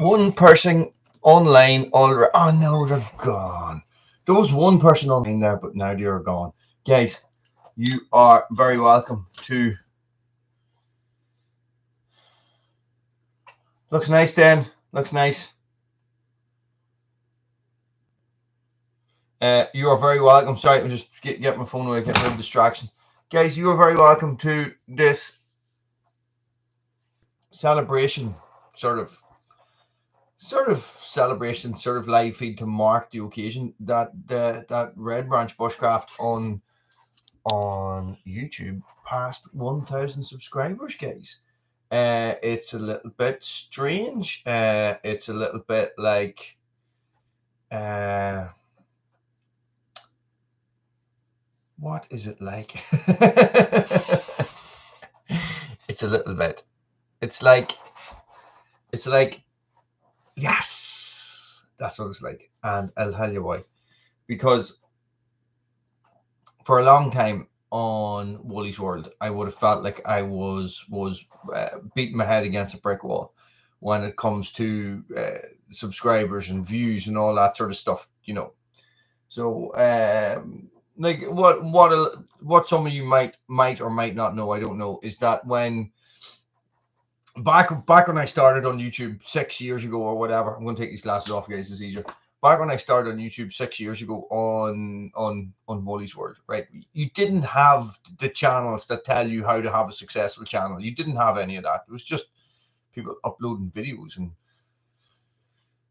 one person online already. Oh no, they're gone. There was one person online there, but now they're gone. Guys, you are very welcome to. Looks nice, Dan. Looks nice. You are very welcome. Sorry, I'm just get my phone away, get rid of distraction. Guys, you are very welcome to this celebration, sort of celebration, sort of live feed to mark the occasion that that Red Branch Bushcraft on YouTube past 1,000 subscribers, guys. It's a little bit strange. It's a little bit like what is it like? It's a little bit. It's like yes, that's what it's like, and I'll tell you why. Because for a long time on Woolly's World, I would have felt like I was beating my head against a brick wall when it comes to subscribers and views and all that sort of stuff, you know. So, like what some of you might or might not know, I don't know, is that when back when I started on YouTube 6 years ago or whatever, I'm going to take these glasses off, guys. It's easier. Back when I started on YouTube 6 years ago on Woolly's World, right? You didn't have the channels that tell you how to have a successful channel. You didn't have any of that. It was just people uploading videos and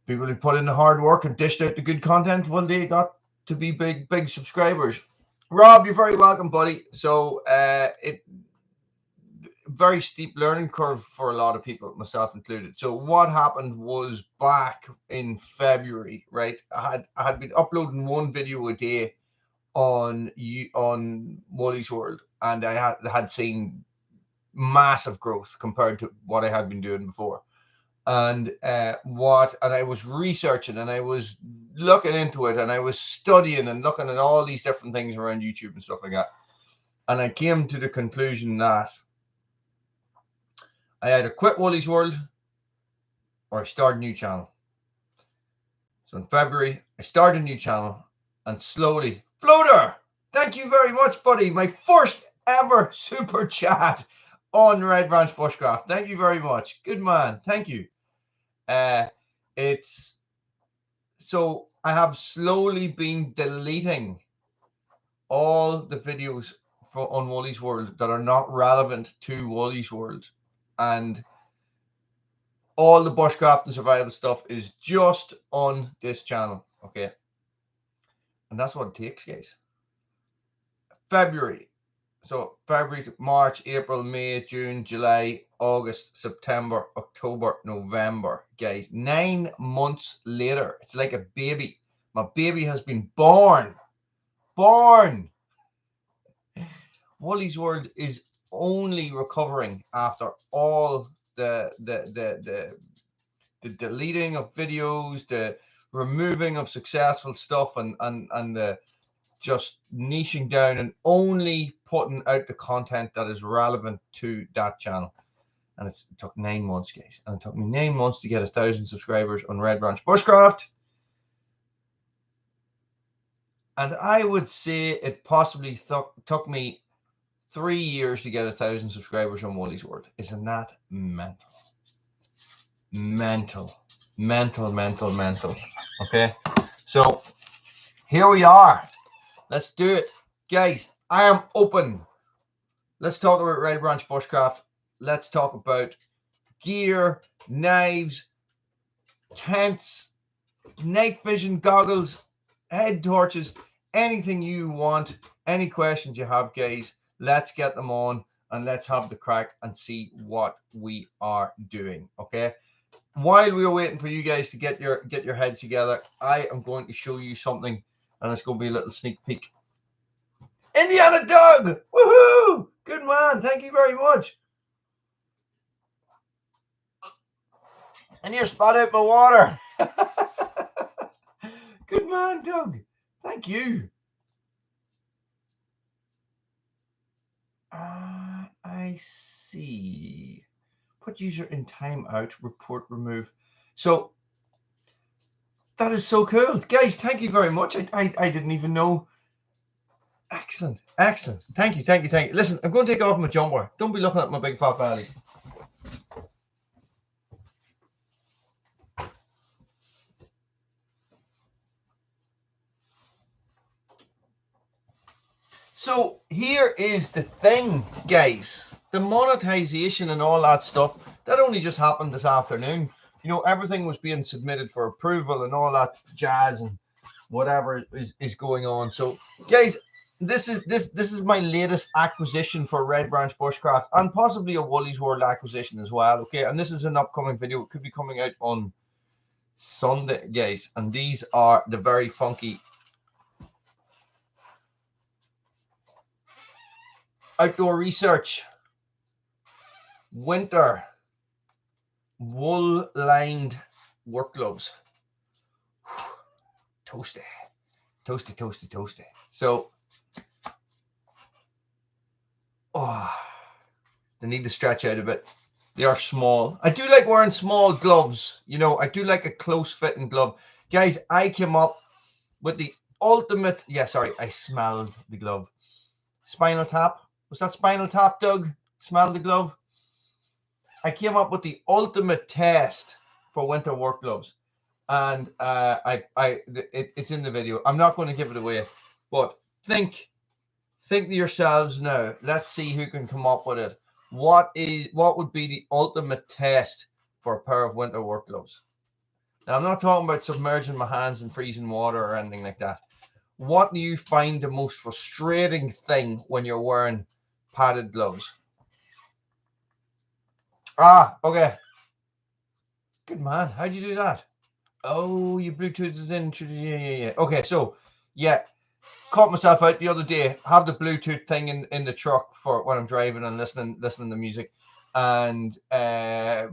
people who put in the hard work and dished out the good content. Well, they got to be big subscribers. Rob, you're very welcome, buddy. So it very steep learning curve for a lot of people, myself included. So what happened was back in February, right? I had been uploading one video a day on Woolly's World, and I had seen massive growth compared to what I had been doing before. And I was researching and I was looking into it and I was studying and looking at all these different things around YouTube and stuff like that. And I came to the conclusion that I either quit Woolly's World or I start a new channel. So in February, I started a new channel and slowly, Floater, thank you very much, buddy. My first ever super chat on Red Branch Bushcraft. Thank you very much. Good man. Thank you. It's so I have slowly been deleting all the videos on Woolly's World that are not relevant to Woolly's World, and all the bushcraft and survival stuff is just on this channel, okay? And that's what it takes, guys. February. So February, March, April, May, June, July, August, September, October, November. Guys, 9 months later, it's like a baby. My baby has been born. Born. Woolly's World is only recovering after all the deleting of videos, the removing of successful stuff, and the just niching down and only putting out the content that is relevant to that channel. And it took 9 months, guys. And it took me 9 months to get 1,000 subscribers on Red Branch Bushcraft. And I would say it possibly took me 3 years to get 1,000 subscribers on Woolly's World. Isn't that mental? Mental. Okay, so here we are. Let's do it, guys. I am open. Let's talk about Red Branch Bushcraft. Let's talk about gear, knives, tents, night vision goggles, head torches, anything you want, any questions you have, guys. Let's get them on and let's have the crack and see what we are doing. Okay. While we are waiting for you guys to get your heads together, I am going to show you something, and it's going to be a little sneak peek. Indiana Doug! Woohoo! Good man. Thank you very much. And you spat out my water. Good man, Doug. Thank you. I see. Put user in timeout, report remove. So that is so cool. Guys, thank you very much. I didn't even know. Excellent. Excellent. Thank you. Thank you. Thank you. Listen, I'm going to take off my jumper. Don't be looking at my big fat belly. So here is the thing, guys. The monetization and all that stuff, that only just happened this afternoon. You know, everything was being submitted for approval and all that jazz and whatever is going on. So, guys, this is my latest acquisition for Red Branch Bushcraft and possibly a Woolies World acquisition as well. Okay, and this is an upcoming video. It could be coming out on Sunday, guys. And these are the very funky Outdoor Research winter wool lined work gloves. Toasty, toasty, toasty, toasty. So, they need to stretch out a bit. They are small. I do like wearing small gloves. You know, I do like a close fitting glove. Guys, I came up with the ultimate. Yeah, sorry, I smelled the glove. Spinal Tap. Was that Spinal Tap, Doug? Smell the glove? I came up with the ultimate test for winter work gloves, and it's in the video. I'm not going to give it away, but think to yourselves now. Let's see who can come up with it. What would be the ultimate test for a pair of winter work gloves? Now, I'm not talking about submerging my hands in freezing water or anything like that. What do you find the most frustrating thing when you're wearing padded gloves? Ah, okay. Good man. How'd you do that? Oh, you Bluetoothed it in. Yeah. Okay, so, yeah. Caught myself out the other day. Have the Bluetooth thing in the truck for when I'm driving and listening to music. And I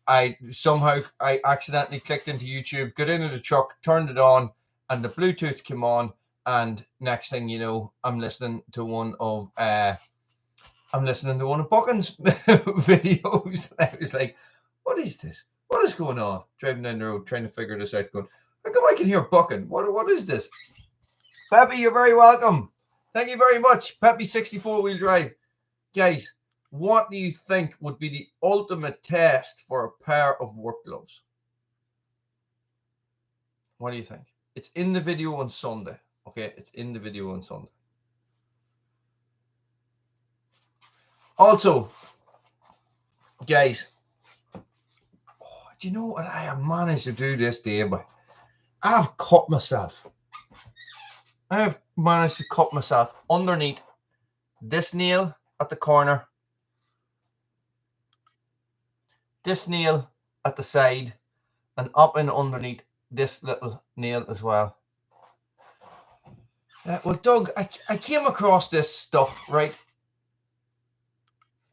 accidentally clicked into YouTube, got into the truck, turned it on, and the Bluetooth came on. And next thing you know, I'm listening to one of Buchan's videos. And I was like, what is this? What is going on? Driving down the road, trying to figure this out, going, how come I can hear Buchan? What is this? Peppy, you're very welcome. Thank you very much. Peppy 64 wheel drive. Guys, what do you think would be the ultimate test for a pair of work gloves? What do you think? It's in the video on Sunday. Okay, it's in the video on Sunday. Also, guys, do you know what I have managed to do this day? But I've cut myself. I have managed to cut myself underneath this nail at the corner, this nail at the side, and up and underneath this little nail as well. Well, Doug, I came across this stuff, right?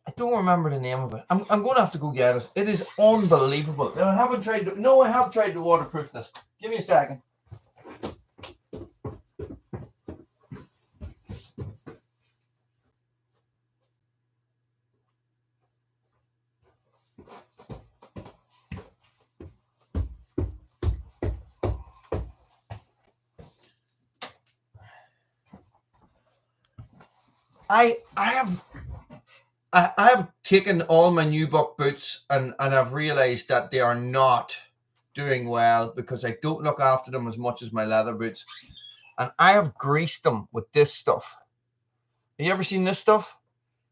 I don't remember the name of it. I'm going to have to go get it. It is unbelievable. I haven't tried. No, I have tried the waterproofness. Give me a second. I have taken all my nubuck boots and I've realized that they are not doing well because I don't look after them as much as my leather boots. And I have greased them with this stuff. Have you ever seen this stuff?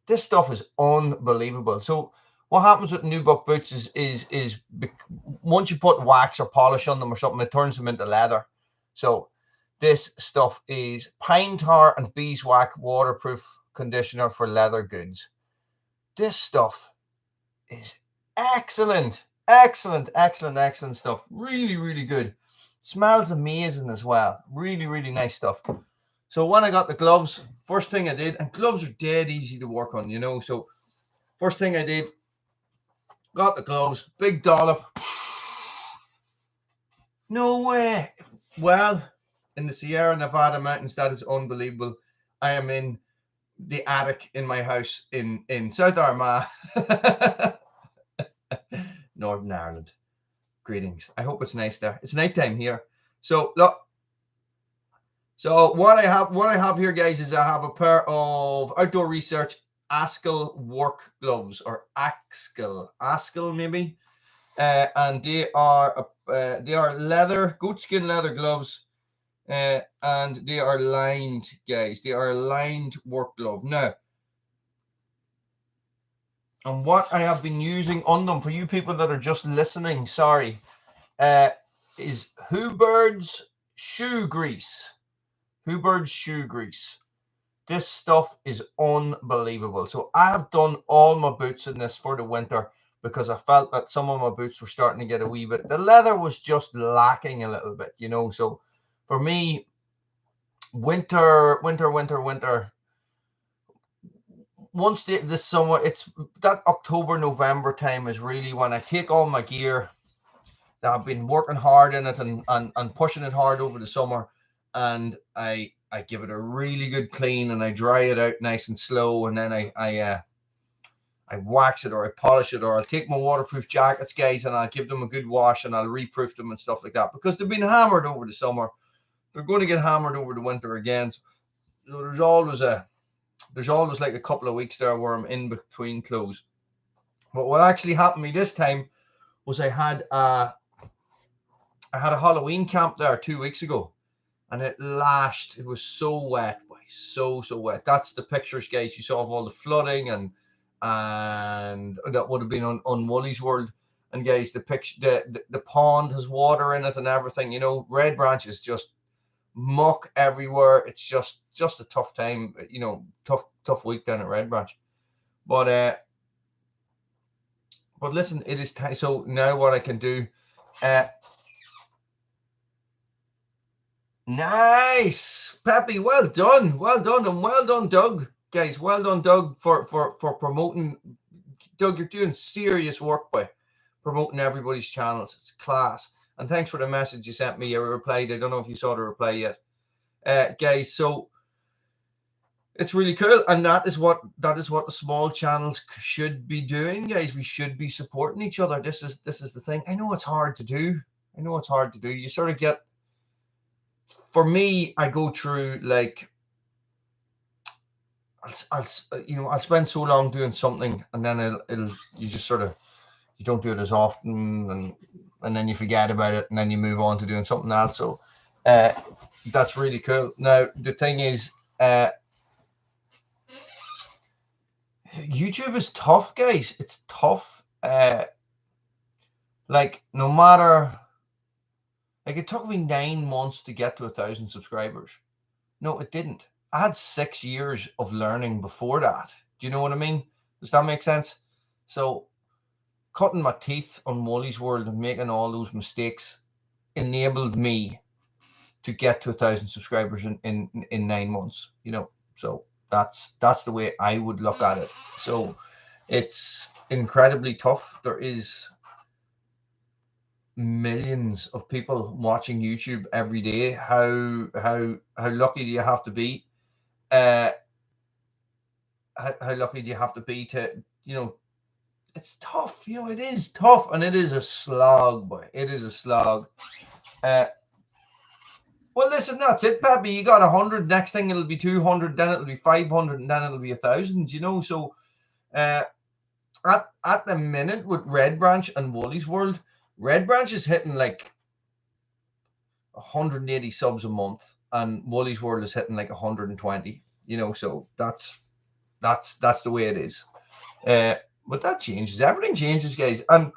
This stuff is unbelievable. So what happens with nubuck boots is once you put wax or polish on them or something, it turns them into leather. So this stuff is pine tar and beeswax waterproof conditioner for leather goods. This stuff is excellent. Excellent stuff. Really, really good. Smells amazing as well. Really, really nice stuff. So when I got the gloves, first thing I did, and gloves are dead easy to work on, you know. So first thing I did, got the gloves, big dollop. No way. Well, in the Sierra Nevada mountains, that is unbelievable. I am in the attic in my house in South Armagh, Northern Ireland. Greetings. I hope it's nice there. It's nighttime here. So look. So what I have here, guys, is I have a pair of Outdoor Research Askell work gloves, or Askell maybe, and they are leather, goatskin leather gloves, and they are lined, guys. They are a lined work glove now. And what I have been using on them, for you people that are just listening, sorry, is Hubbard's shoe grease. Hubbard's shoe grease. This stuff is unbelievable. So I have done all my boots in this for the winter because I felt that some of my boots were starting to get a wee bit. The leather was just lacking a little bit, you know. So for me, winter. Once the summer, it's that October, November time is really when I take all my gear that I've been working hard in it and pushing it hard over the summer, and I give it a really good clean and I dry it out nice and slow, and then I wax it or I polish it, or I'll take my waterproof jackets, guys, and I'll give them a good wash and I'll reproof them and stuff like that, because they've been hammered over the summer. They're going to get hammered over the winter again. So there's always like a couple of weeks there where I'm in between clothes. But what actually happened to me this time was I had a Halloween camp there 2 weeks ago, and it lashed. It was so wet, boy, so wet. That's the pictures, guys, you saw of all the flooding, and that would have been on Woolies World. And guys, the pond has water in it and everything. You know, Red Branch is just muck everywhere. It's just a tough time, you know, tough week down at Red Branch. But listen, it is time. So now what I can do, nice, Peppy, well done, and well done, Doug, guys, well done, Doug, for promoting. Doug, you're doing serious work by promoting everybody's channels. It's class. And thanks for the message you sent me. I replied. I don't know if you saw the reply yet, guys. So it's really cool, and that is what the small channels should be doing, guys. We should be supporting each other. This is the thing. I know it's hard to do. You sort of get. For me, I go through like. I'll spend so long doing something, and then you just sort of, you don't do it as often, and then you forget about it, and then you move on to doing something else. So that's really cool. Now the thing is, YouTube is tough, guys. It's tough. Like, no matter, like, it took me 9 months to get to 1,000 subscribers. No, it didn't. I had 6 years of learning before that. Do you know what I mean? Does that make sense? So cutting my teeth on Woolies World and making all those mistakes enabled me to get to 1,000 subscribers in 9 months, you know. So that's the way I would look at it. So it's incredibly tough. There is millions of people watching YouTube every day. How lucky do you have to be? How lucky do you have to be to, you know, it's tough, you know, it is tough, and it is a slog, boy. It is a slog. Well, listen, that's it, Peppy. You got 100. Next thing it'll be 200. Then it'll be 500, and then it'll be 1,000. You know, so at the minute with Red Branch and Woolies World, Red Branch is hitting like 180 subs a month, and Woolies World is hitting like 120. You know, so that's the way it is. But that changes. Everything changes, guys, and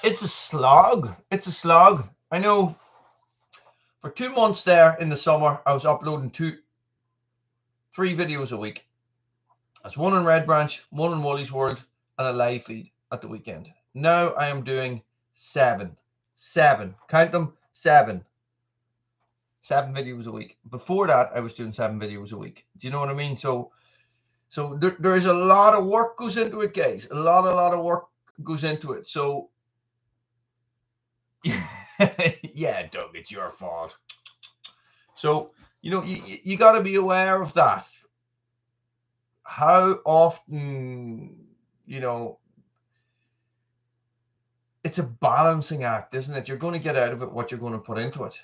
it's a slog. It's a slog. I know. For 2 months there in the summer, I was uploading 3 videos a week. That's one on Red Branch, one on Woolies World, and a live feed at the weekend. Now I am doing 7. Count them, 7. 7 videos a week. Before that, I was doing 7 videos a week. Do you know what I mean? So there is a lot of work goes into it, guys. A lot of work goes into it. So yeah, Doug, it's your fault. So, you know, you got to be aware of that. How often, you know, it's a balancing act, isn't it? You're going to get out of it what you're going to put into it.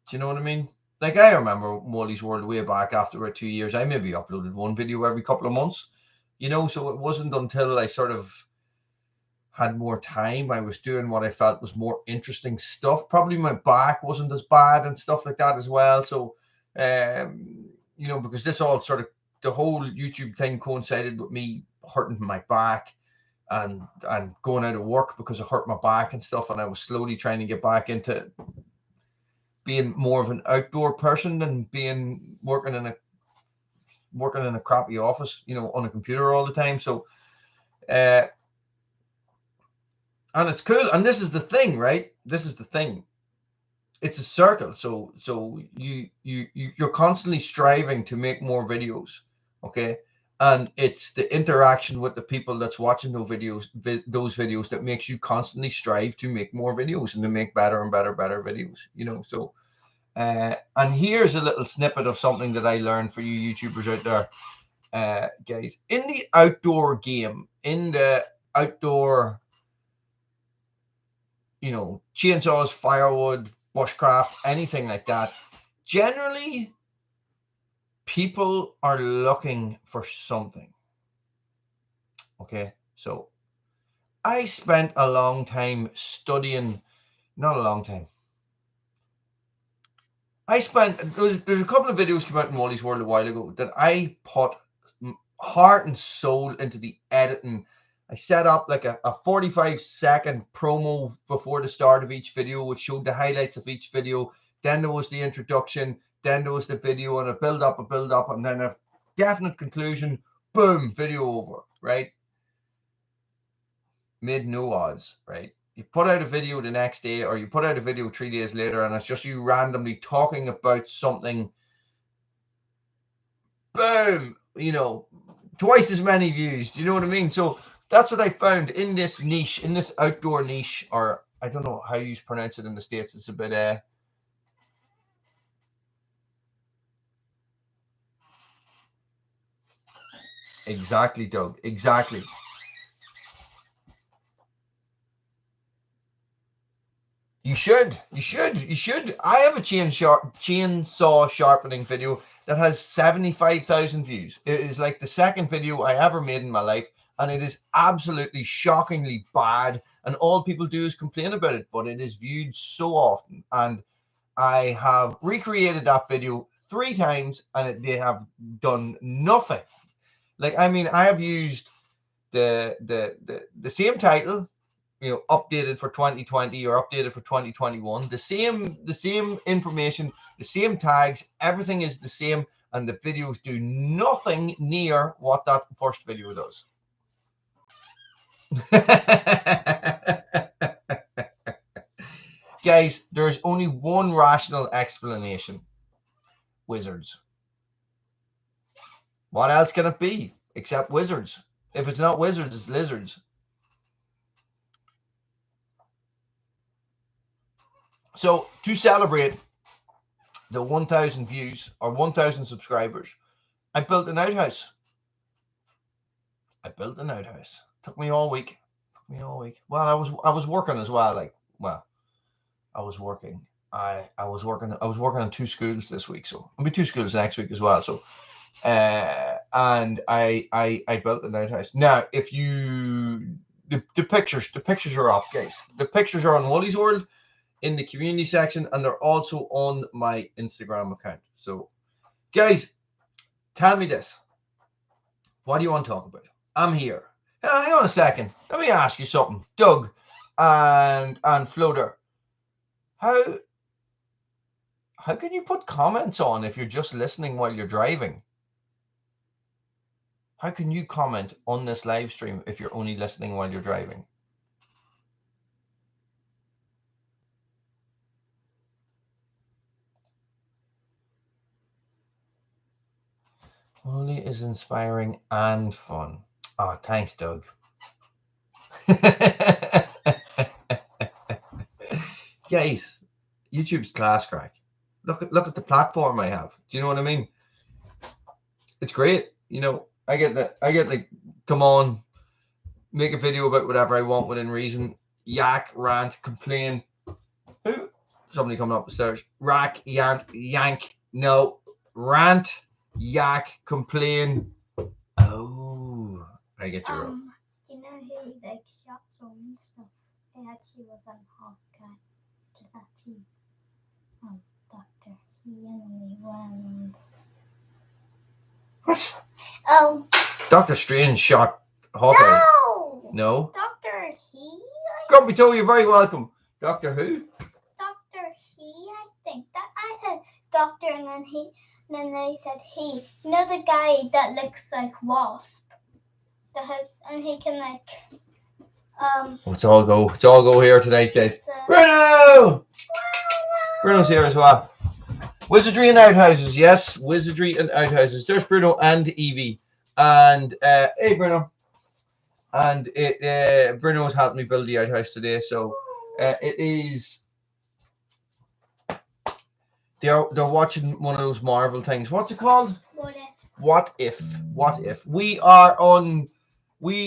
Do you know what I mean? Like, I remember Wally's World way back after about 2 years. I maybe uploaded one video every couple of months, you know, so it wasn't until I sort of had more time, I was doing what I felt was more interesting stuff. Probably my back wasn't as bad and stuff like that as well. So, you know, because this all sort of, the whole YouTube thing coincided with me hurting my back and going out of work because I hurt my back and stuff. And I was slowly trying to get back into being more of an outdoor person than being working in a crappy office, you know, on a computer all the time. So, and it's cool. And this is the thing, right? This is the thing. It's a circle. So you're constantly striving to make more videos, okay? And it's the interaction with the people that's watching those videos that makes you constantly strive to make more videos and to make better and better videos, you know. So and here's a little snippet of something that I learned for you YouTubers out there, guys. In the outdoor game, in the outdoor, you know, chainsaws, firewood, bushcraft, anything like that, generally people are looking for something. Okay, so I spent a long time studying, not a long time. I spent, there's a couple of videos came out in Wally's World a while ago that I put heart and soul into the editing. I set up like a 45-second promo before the start of each video, which showed the highlights of each video. Then there was the introduction. Then there was the video and a build up, and then a definite conclusion. Boom, video over, right? Made no odds, right? You put out a video the next day or you put out a video 3 days later and it's just you randomly talking about something. Boom, you know, twice as many views. Do you know what I mean? So that's what I found in this niche, in this outdoor niche, or I don't know how you pronounce it in the States. It's a bit exactly, Doug. Exactly. You should. I have a chainsaw sharpening video that has 75,000 views. It is like the second video I ever made in my life, and it is absolutely shockingly bad. And all people do is complain about it, but it is viewed so often. And I have recreated that video 3 times, and they have done nothing. Like, I mean, I have used the same title, you know, updated for 2020 or updated for 2021, the same information, the same tags, everything is the same, and the videos do nothing near what that first video does. Guys, there's only one rational explanation: wizards. What else can it be except wizards? If it's not wizards, it's lizards. So to celebrate the 1,000 views or 1,000 subscribers, I built an outhouse. Took me all week. Well, I was working as well. Like, well, I was working. I was working on 2 schools this week, so I'll be 2 schools next week as well. So, and I built an outhouse. Now, if you the pictures are up, guys. The pictures are on Wally's World in the community section, and they're also on my Instagram account. So, guys, tell me this. What do you want to talk about? I'm here. Hang on a second. Let me ask you something, Doug and Floater. How can you put comments on if you're just listening while you're driving? How can you comment on this live stream if you're only listening while you're driving? Wally is inspiring and fun. Oh, thanks, Doug. Guys, YouTube's class crack. Look at the platform I have. Do you know what I mean? It's great. You know, I get like, come on, make a video about whatever I want within reason. yak, rant, complain. Who? Somebody coming up the stairs. Rack, yank, no. Rant, yak, complain. Oh, I get you wrong. Do you know who like shots on and stuff? They actually was Hawkeye to that team. Doctor He and the ones. What? Oh. Doctor Strange shot Hawkeye. No. Doctor He. Grumpy Toe, you're very welcome. Doctor who? Doctor He, I think. That I said Doctor, and then they said he. You know the guy that looks like Wasp. That has, and he can like. It's all go here tonight, guys. Bruno! Bruno's here as well. Wizardry and Outhouses, yes. Wizardry and Outhouses. There's Bruno and Evie. And, hey, Bruno. And Bruno's helped me build the outhouse today, so it is. They're watching one of those Marvel things. What's it called? What if? What if? We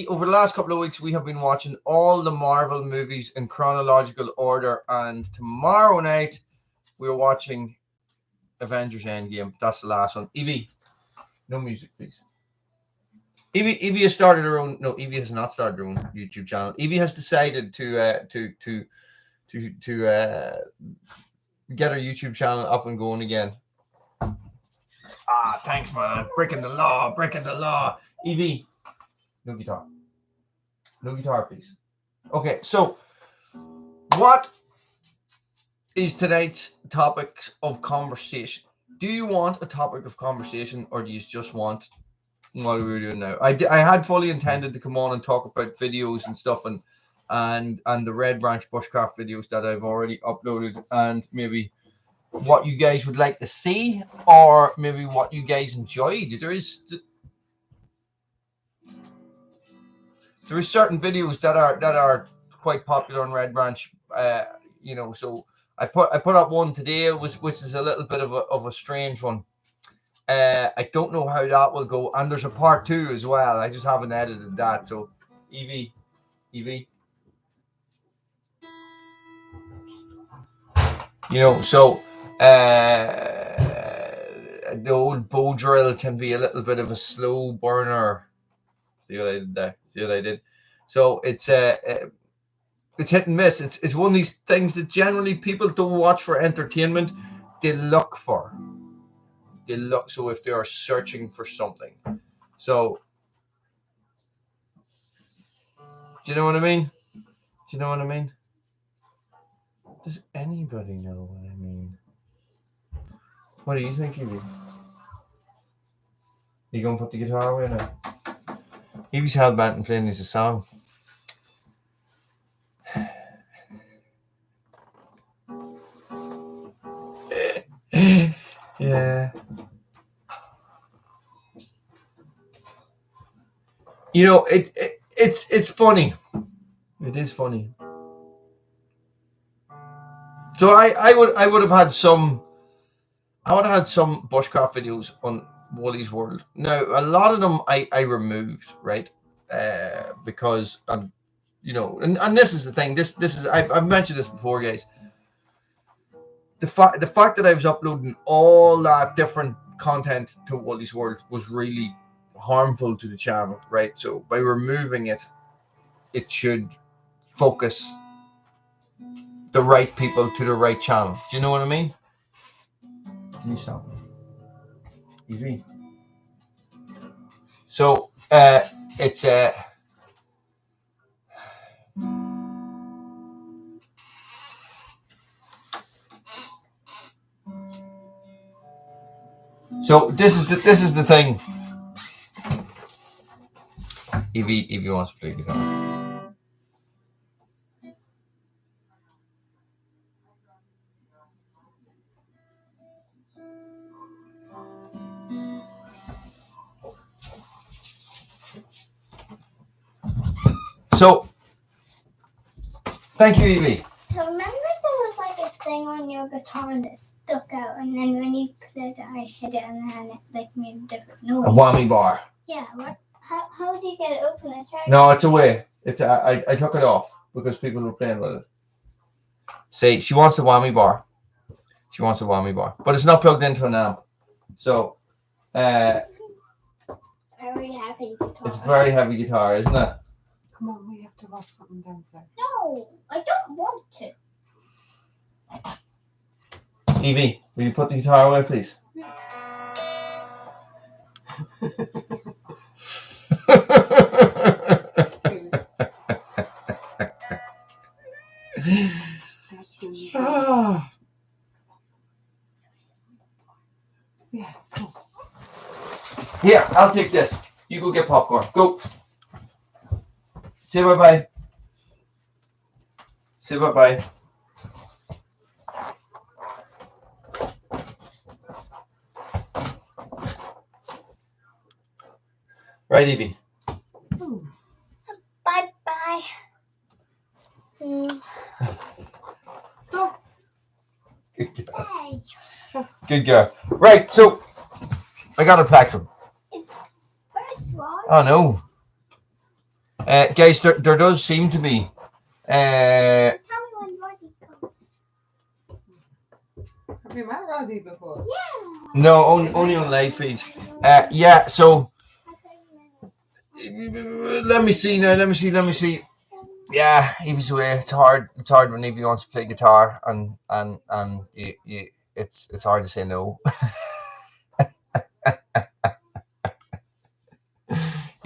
over the last couple of weeks, we have been watching all the Marvel movies in chronological order, and tomorrow night we're watching Avengers Endgame. That's the last one. Evie, no music, please. Evie has started her own. No, Evie has not started her own YouTube channel. Evie has decided to get her YouTube channel up and going again. Thanks, man. Breaking the law. Evie, no guitar. No guitar, please. Okay, so what is tonight's topic of conversation? Do you want a topic of conversation, or do you just want what we're doing now? I had fully intended to come on and talk about videos and stuff, and the Red Branch Bushcraft videos that I've already uploaded, and maybe what you guys would like to see, or maybe what you guys enjoyed. There is certain videos that are quite popular on Red Branch, so I put up one today, which is a little bit of a strange one. I don't know how that will go, and there's a part 2 as well. I just haven't edited that. So Evie, so the old bow drill can be a little bit of a slow burner. See what I did there? See what I did? So it's hit and miss. It's one of these things that generally people don't watch for entertainment. They look for. So if they are searching for something. So do you know what I mean? Does anybody know what I mean? What do you think, Evie? You gonna put the guitar away now? Evie's held back and playing this a song. Yeah. It's funny. It is funny. So I would have had some bushcraft videos on Woolly's World. Now a lot of them I removed, right? Because and this is the thing. This is I've mentioned this before, guys. The fact that I was uploading all that different content to Woolly's World was really harmful to the channel, right? So by removing it, it should focus the right people to the right channel. Do you know what I mean? Can you stop me? Evie. So it's so this is the thing. Evie wants to play guitar. So thank you, Evie. So remember there was like a thing on your guitar that stuck out, and then when you played it, I hit it, and then it like made a different noise. A whammy bar. Yeah. What? How do you get it open? No, it's away. It's I took it off. because people were playing with it. See, she wants the whammy bar. She wants a whammy bar, but it's not plugged into an amp. So Very heavy guitar. it's very heavy guitar, isn't it? Come on, we have to watch something downstairs. No, I don't want to. Evie, will you put the guitar away, please? Ah. Yeah, cool. Here, I'll take this. You go get popcorn. Go. Say bye-bye. Say bye-bye. Right, Evie. Bye-bye. Go. Good girl. Bye. Good girl. Right, so I got a plectrum. It's very small. Oh no. Guys, there does seem to be Tell me when Roddy comes. Have you met Roddy before? Yeah. no only on live feeds. Yeah, so let me see now. Let me see. Yeah, Evie's away. It's hard when Evie wants to play guitar, and it's hard to say no.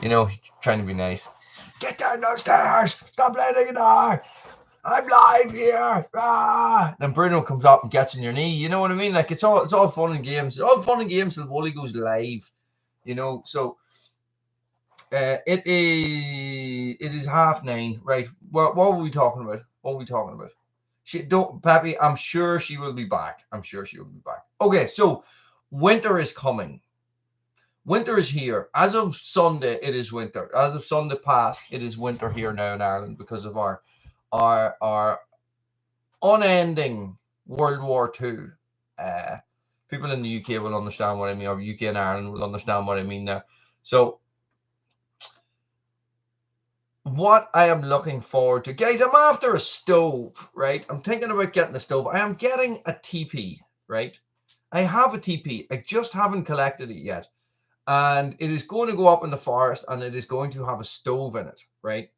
You know, trying to be nice. Get down those stairs! Stop playing the guitar! I'm live here! Ah! Then Bruno comes up and gets on your knee. You know what I mean? Like it's all fun and games. It's all fun and games till Wooly goes live. You know, so it is 9:30, right? What were we talking about? She don't, Pappy. I'm sure she will be back. Okay, so winter is coming. Winter is here. As of Sunday, it is winter. As of Sunday past, it is winter here now in Ireland because of our unending World War II. People in the UK will understand what I mean, or UK and Ireland will understand what I mean now. So what I am looking forward to, guys, I'm after a stove, right? I'm thinking about getting a stove. I am getting a teepee, right? I have a teepee. I just haven't collected it yet. And it is going to go up in the forest, and it is going to have a stove in it, right?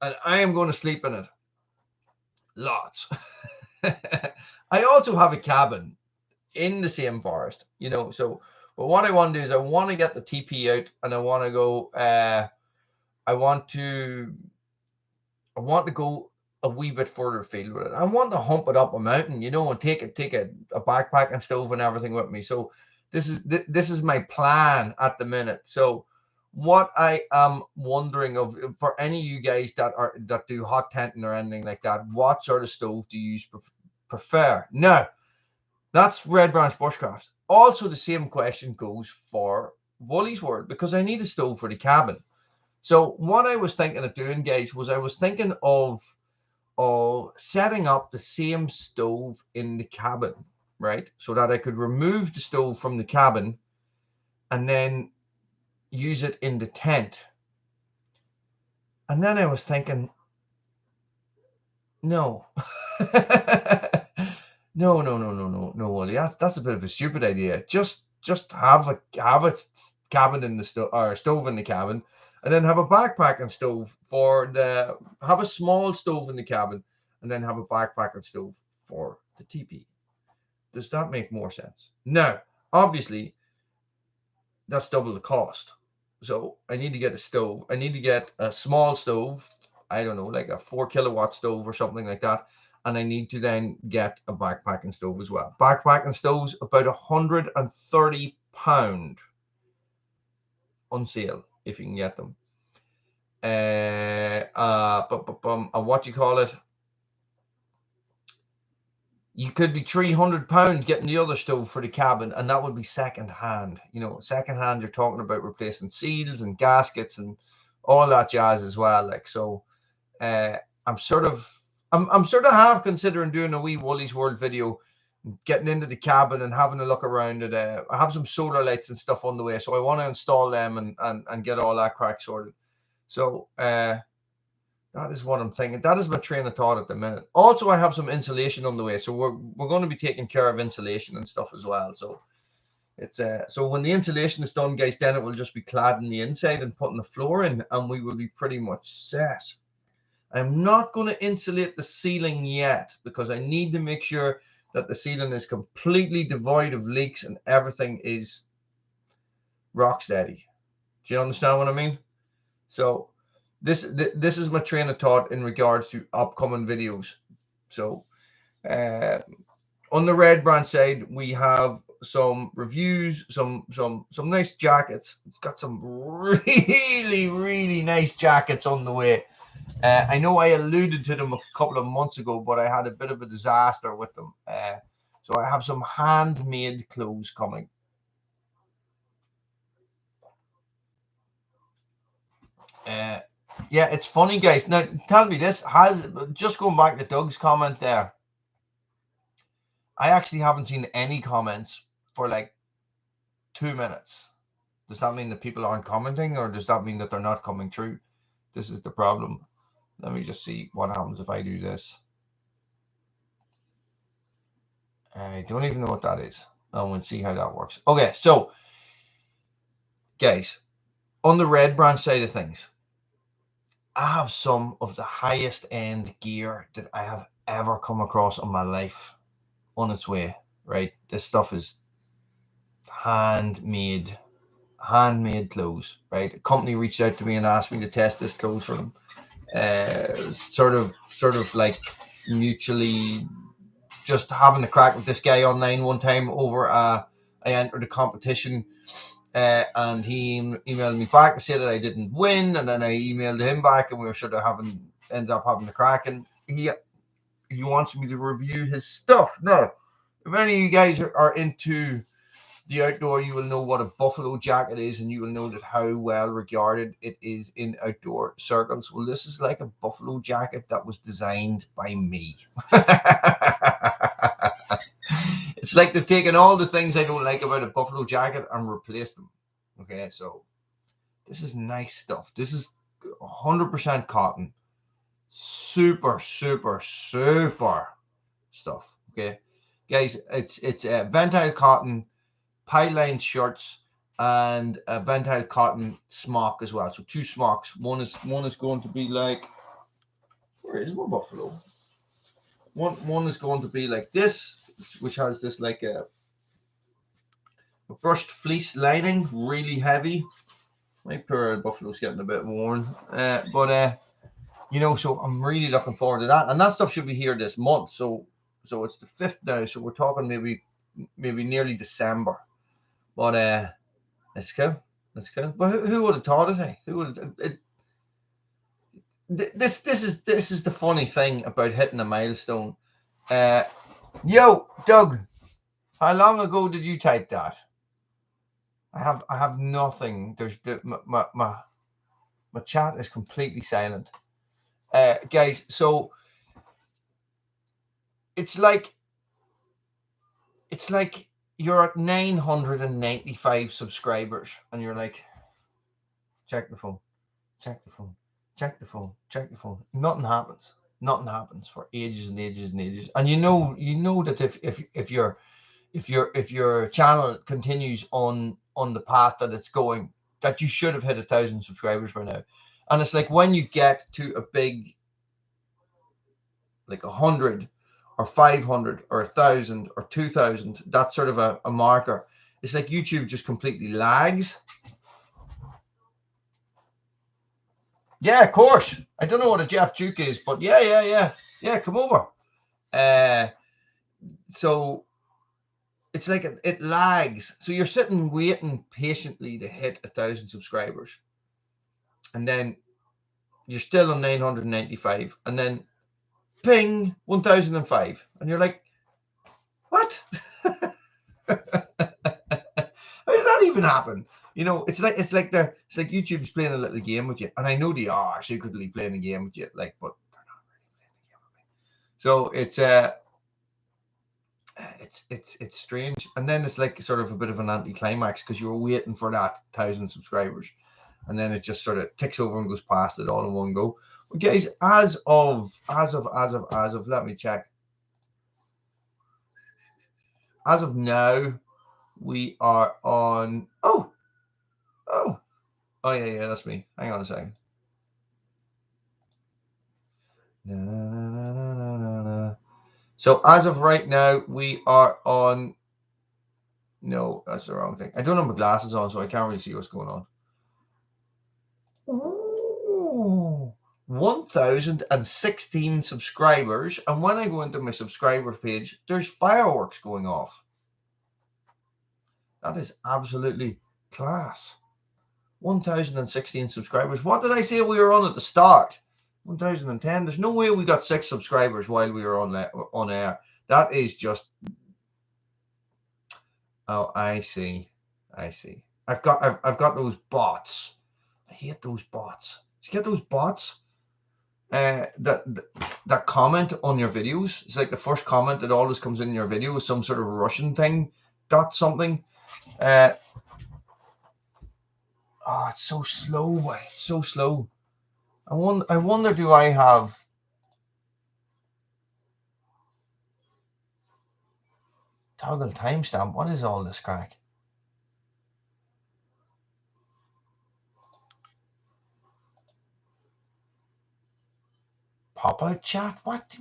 And I am going to sleep in it. Lots. I also have a cabin in the same forest, you know. So, but what I want to do is I want to get the teepee out, and I want to go. I want to go a wee bit further afield with it. I want to hump it up a mountain, you know, and take a backpack and stove and everything with me. So this is my plan at the minute. So what I am wondering of, for any of you guys that do hot tenting or anything like that, what sort of stove do you prefer? Now, that's Red Branch Bushcraft. Also, the same question goes for Wooly's World, because I need a stove for the cabin. So what I was thinking of doing, guys, was I was thinking of setting up the same stove in the cabin, right? So that I could remove the stove from the cabin and then use it in the tent. And then I was thinking, no. No, Wooly. That's a bit of a stupid idea. Just have a cabin in the stove, or a stove in the cabin, and then have a backpack and stove have a small stove in the cabin, and then have a backpack and stove for the teepee. Does that make more sense? Now, obviously, that's double the cost. So I need to get a stove. I need to get a small stove. I don't know, like a 4-kilowatt stove or something like that. And I need to then get a backpack and stove as well. Backpack and stoves about £130 on sale if you can get them. What you call it? You could be £300 getting the other stove for the cabin, and that would be second hand. You know, second hand, you're talking about replacing seals and gaskets and all that jazz as well. Like, so I'm sort of half considering doing a wee Wooly's World video, getting into the cabin and having a look around it. I have some solar lights and stuff on the way, so I want to install them and get all that crack sorted. So That is what I'm thinking. That is my train of thought at the minute. Also, I have some insulation on the way, so we're going to be taking care of insulation and stuff as well. So it's so when the insulation is done, guys, then it will just be cladding the inside and putting the floor in, and we will be pretty much set. I'm not going to insulate the ceiling yet because I need to make sure that the ceiling is completely devoid of leaks and everything is rock steady. Do you understand what I mean? So this is my train of thought in regards to upcoming videos. So on the Red brand side, we have some reviews, some nice jackets. It's got some really nice jackets on the way. I know I alluded to them a couple of months ago, but I had a bit of a disaster with them. So I have some handmade clothes coming. Yeah, it's funny, guys. Now, tell me this. Just going back to Doug's comment there, I actually haven't seen any comments for like 2 minutes. Does that mean that people aren't commenting, or does that mean that they're not coming through? This is the problem. Let me just see what happens if I do this. I don't even know what that is. I want to see how that works. Okay, so guys, on the Red brand side of things, I have some of the highest end gear that I have ever come across in my life on its way, right? This stuff is handmade clothes, right? A company reached out to me and asked me to test this clothes for them. Sort of like mutually just having a crack with this guy online one time over I entered a competition, and he emailed me back to say that I didn't win, and then I emailed him back and we were sort of ended up having a crack, and he wants me to review his stuff. Now, if any of you guys are into the outdoor, you will know what a buffalo jacket is, and you will know that how well regarded it is in outdoor circles. Well, this is like a buffalo jacket that was designed by me. It's like they've taken all the things I don't like about a buffalo jacket and replaced them. Okay, so this is nice stuff. This is 100% cotton. Super stuff. Okay, guys, it's Ventile cotton, pie-lined shirts, and a Ventile cotton smock as well. So 2 smocks. One is going to be like, where is my buffalo? One is going to be like this, which has this like a brushed fleece lining, really heavy. My poor buffalo's getting a bit worn, but you know, so I'm really looking forward to that, and that stuff should be here this month. So it's the 5th now, so we're talking maybe nearly December. But let's go. But who would have thought it? Hey? Who would it? This is the funny thing about hitting a milestone. Yo, Doug, how long ago did you type that? I have nothing. There's my chat is completely silent. Guys, so it's like you're at 995 subscribers and you're like, check the phone. Nothing happens for ages and ages and ages. And you know that if your channel continues on the path that it's going, that you should have hit 1,000 subscribers by now. And it's like when you get to a big, like 100 or 500 or 1,000 or 2,000, that's sort of a marker. It's like YouTube just completely lags. Yeah, of course. I don't know what a Jeff Duke is, but yeah, come over. So it's like it lags. So you're sitting waiting patiently to hit 1,000 subscribers, and then you're still on 995, and then ping 1,005, and you're like, what? How did that even happen? You know, it's like YouTube's playing a little game with you, and I know they are secretly playing a game with you, like, but they're not really playing a game with me. So it's strange, and then it's like sort of a bit of an anticlimax because you're waiting for that 1,000 subscribers, and then it just sort of ticks over and goes past it all in one go. guys, as of, let me check. As of now, we are on. Oh, yeah, that's me. Hang on a second. So as of right now, we are on. No, that's the wrong thing. I don't have my glasses on, so I can't really see what's going on. Ooh, 1,016 subscribers, and when I go into my subscriber page, there's fireworks going off. That is absolutely class. 1,016 subscribers. What did I say we were on at the start? 1,010. There's no way we got 6 subscribers while we were on air. That is just. Oh, I see. I've got those bots. I hate those bots. Do you get those bots? That comment on your videos. It's like the first comment that always comes in your video is some sort of Russian thing. Dot something. Oh, it's so slow, boy. It's so slow. I wonder, do I have toggle timestamp? What is all this crack? Pop-out chat? What?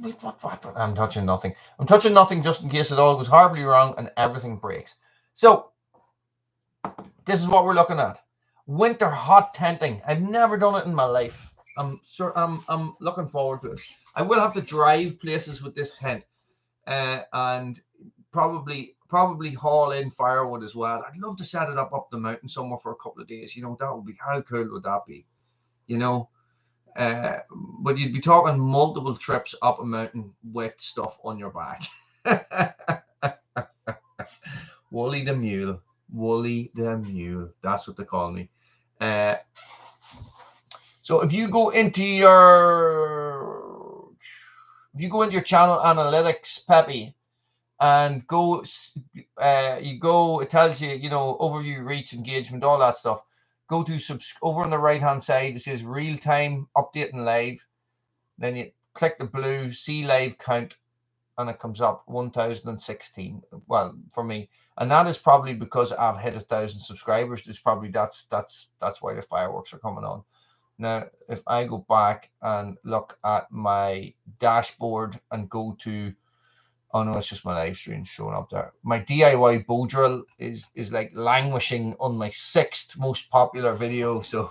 I'm touching nothing. I'm touching nothing just in case it all goes horribly wrong and everything breaks. So, this is what we're looking at. Winter hot tenting. I've never done it in my life. I'm looking forward to it. I will have to drive places with this tent, and probably haul in firewood as well. I'd love to set it up the mountain somewhere for a couple of days. You know, that would be, how cool would that be? You know, but you'd be talking multiple trips up a mountain with stuff on your back. Wooly the mule. That's what they call me. So if you go into your channel analytics, Peppy, and go, it tells you, overview, reach, engagement, all that stuff. Go to over on the right hand side, it says real time updating live. Then you click the blue see live count, and it comes up 1,016. Well, for me, and that is probably because I've hit 1,000 subscribers. There's probably that's why the fireworks are coming on. Now, if I go back and look at my dashboard and go to, oh no, it's just my live stream showing up there. My DIY bow drill is like languishing on my 6th most popular video. So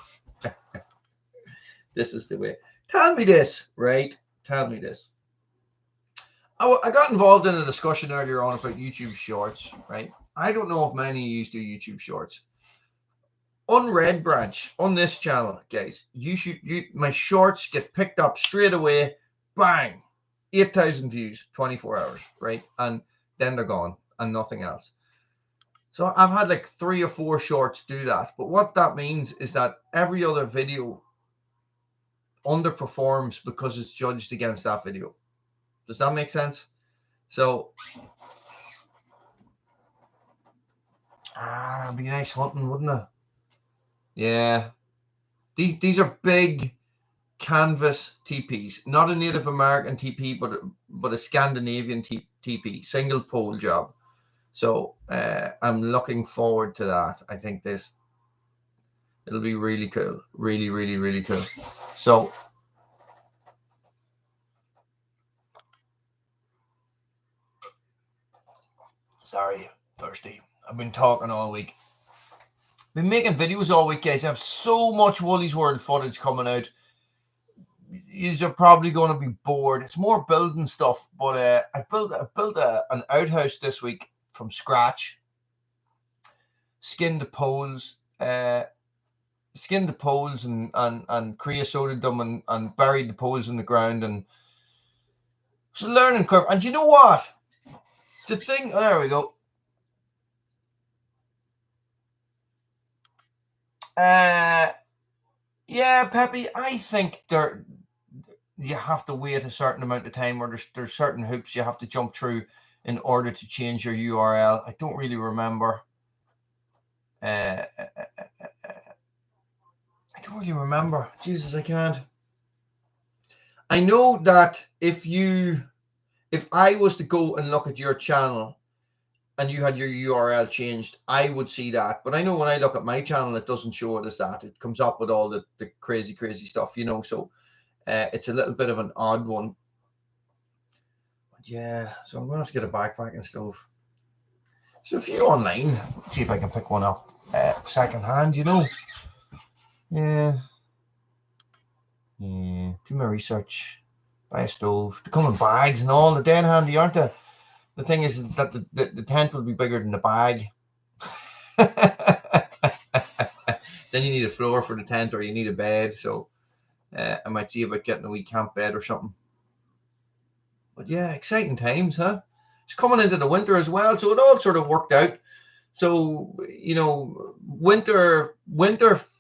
this is the way. Tell me this, right? Tell me this. I got involved in a discussion earlier on about YouTube Shorts, right? I don't know if many of you do YouTube Shorts. On Red Branch, on this channel, guys, my shorts get picked up straight away, bang, 8,000 views, 24 hours, right? And then they're gone and nothing else. So I've had like 3 or 4 shorts do that. But what that means is that every other video underperforms because it's judged against that video. Does that make sense? So, it'd be nice hunting, wouldn't it? Yeah. These are big canvas teepees, not a Native American teepee, but a Scandinavian teepee, single pole job. So I'm looking forward to that. I think it'll be really cool, really cool. So sorry, thirsty. I've been talking all week. Been making videos all week, guys. I have so much Woolies World footage coming out. You're probably going to be bored. It's more building stuff, but I built an outhouse this week from scratch. Skinned the poles, and creosoted them and buried the poles in the ground, and it's a learning curve. And you know what? The thing, there we go. Yeah, Peppy, I think you have to wait a certain amount of time, or there's certain hoops you have to jump through in order to change your URL. I don't really remember. I don't really remember. Jesus, I can't. I know that if I was to go and look at your channel and you had your URL changed, I would see that. But I know when I look at my channel, it doesn't show it as that. It comes up with all the crazy stuff, you know. So it's a little bit of an odd one. But yeah, so I'm going to have to get a backpacking stove. There's a few online. Let's see if I can pick one up second hand, you know. Yeah. Do my research. Buy a stove. They come in bags and all. They're dead handy, aren't they? The thing is that the tent will be bigger than the bag. Then you need a floor for the tent, or you need a bed. So I might see about getting a wee camp bed or something. But yeah, exciting times, huh? It's coming into the winter as well, so it all sort of worked out. So, you know, winter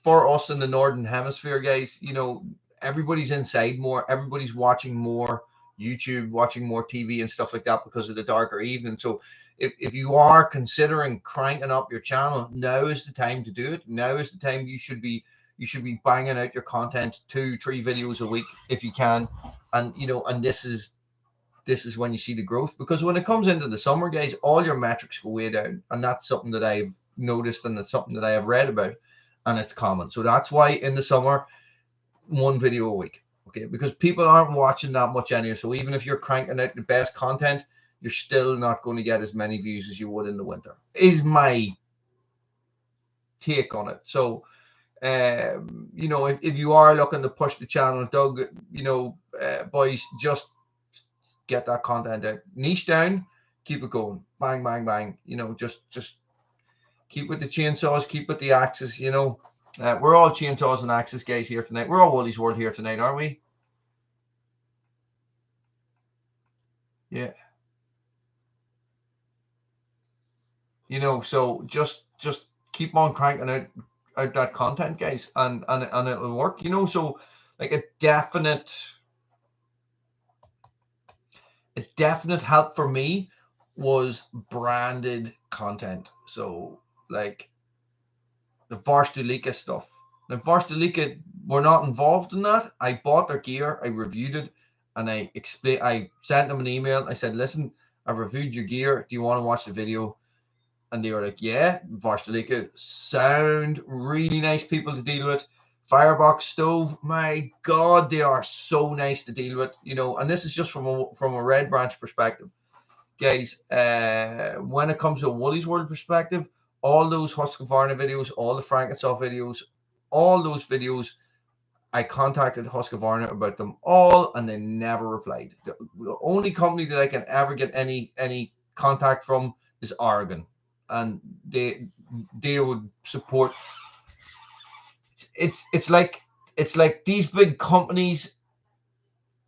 for us in the Northern Hemisphere, guys, you know, everybody's inside more, everybody's watching more YouTube, watching more TV and stuff like that because of the darker evening. So if you are considering cranking up your channel, now is the time to do it. Now is the time you should be banging out your content, 2-3 videos a week if you can. And, you know, and this is when you see the growth, because when it comes into the summer, guys, all your metrics go way down, and that's something that I've noticed, and it's something that I have read about, and it's common. So that's why in the summer, 1 video a week, okay, because people aren't watching that much anyway. So even if you're cranking out the best content, you're still not going to get as many views as you would in the winter, is my take on it. So you know, if you are looking to push the channel, Doug, you know, boys, just get that content out, niche down, keep it going, bang, bang, bang. You know, just keep with the chainsaws, keep with the axes. You know, we're all chainsaws and axes guys here tonight. We're all Woolie's World here tonight, aren't we? Yeah. You know, so just keep on cranking out that content, guys, and it'll work. You know, so like a definite help for me was branded content. So like the Varstulika stuff. Now Varstulika were not involved in that. I bought their gear, I reviewed it, and I sent them an email. I said, listen, I've reviewed your gear. Do you want to watch the video? And they were like, yeah. Varstulika sound really nice people to deal with. Firebox stove, my God, they are so nice to deal with, you know. And this is just from a Red Branch perspective, guys. When it comes to a Woolie's World perspective, all those Husqvarna videos, all the Frankensoft videos, all those videos, I contacted Husqvarna about them all, and they never replied. The only company that I can ever get any contact from is Oregon, and they would support. It's like these big companies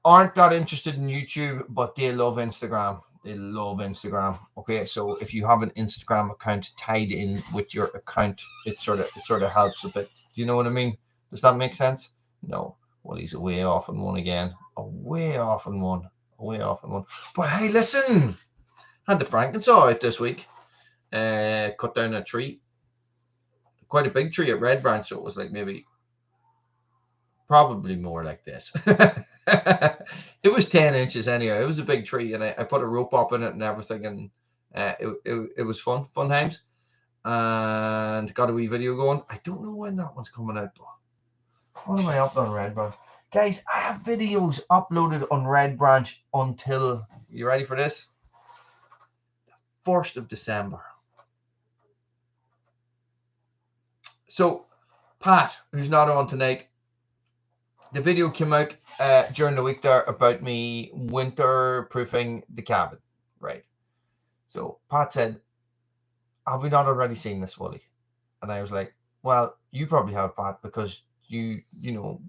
aren't that interested in YouTube, but they love Instagram. They love Instagram. Okay, so if you have an Instagram account tied in with your account, it sort of helps a bit. Do you know what I mean? Does that make sense? No. Well, he's way off on one again. Way off on one. Way off on one. But hey, listen, had the Frankensaw out this week. Cut down a tree, quite a big tree at Red Branch. So it was like maybe, probably more like this. It was 10 inches anyway. It was a big tree, and I put a rope up in it and everything, and it was fun times, and got a wee video going. I don't know when that one's coming out though. What am I up on Red Branch? Guys, I have videos uploaded on Red Branch until, you ready for this? The 1st of December. So Pat, who's not on tonight, the video came out during the week there about me winter proofing the cabin, right? So Pat said, have we not already seen this, Woolie? And I was like, well, you probably have, Pat, because you know,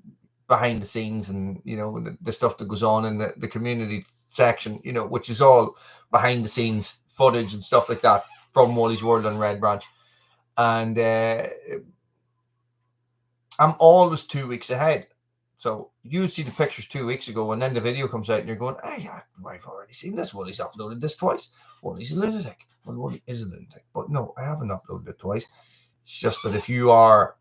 behind the scenes, and you know, the stuff that goes on in the community section, you know, which is all behind the scenes footage and stuff like that from Woolie's World on Red Branch. And I'm always 2 weeks ahead. So you would see the pictures 2 weeks ago, and then the video comes out, and you're going, hey, I've already seen this. Woolie's uploaded this twice. Woolie's a lunatic. Well, Woolie is a lunatic. But no, I haven't uploaded it twice. It's just that if you have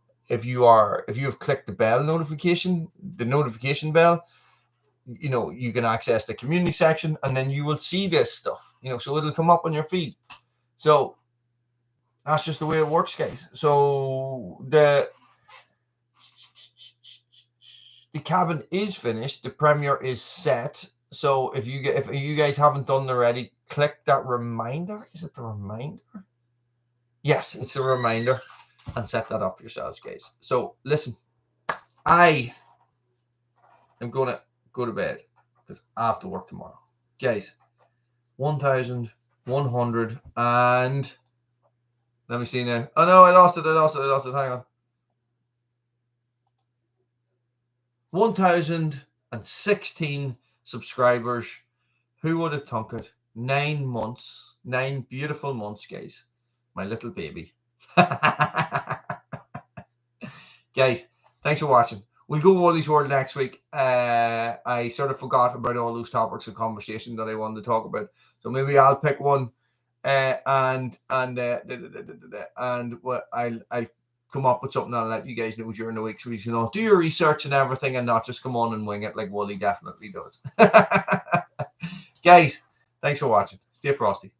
clicked the notification bell, you know, you can access the community section, and then you will see this stuff, you know, so it'll come up on your feed. So that's just the way it works, guys. So the cabin is finished. The premiere is set. So if you guys haven't done already, click that reminder. Is it the reminder? Yes, it's a reminder, and set that up yourselves, guys. So listen, I am gonna go to bed because I have to work tomorrow, guys. 1,100 and let me see now. Oh no, I lost it. Hang on. 1,016 subscribers. Who would have thunk it? 9 months, 9 beautiful months, guys. My little baby. Guys, thanks for watching. We'll go Woolies World next week. I sort of forgot about all those topics of conversation that I wanted to talk about. So maybe I'll pick one, and I'll come up with something. I'll let you guys know during the week, so you know, do your research and everything, and not just come on and wing it like Wooly definitely does. Guys, thanks for watching. Stay frosty.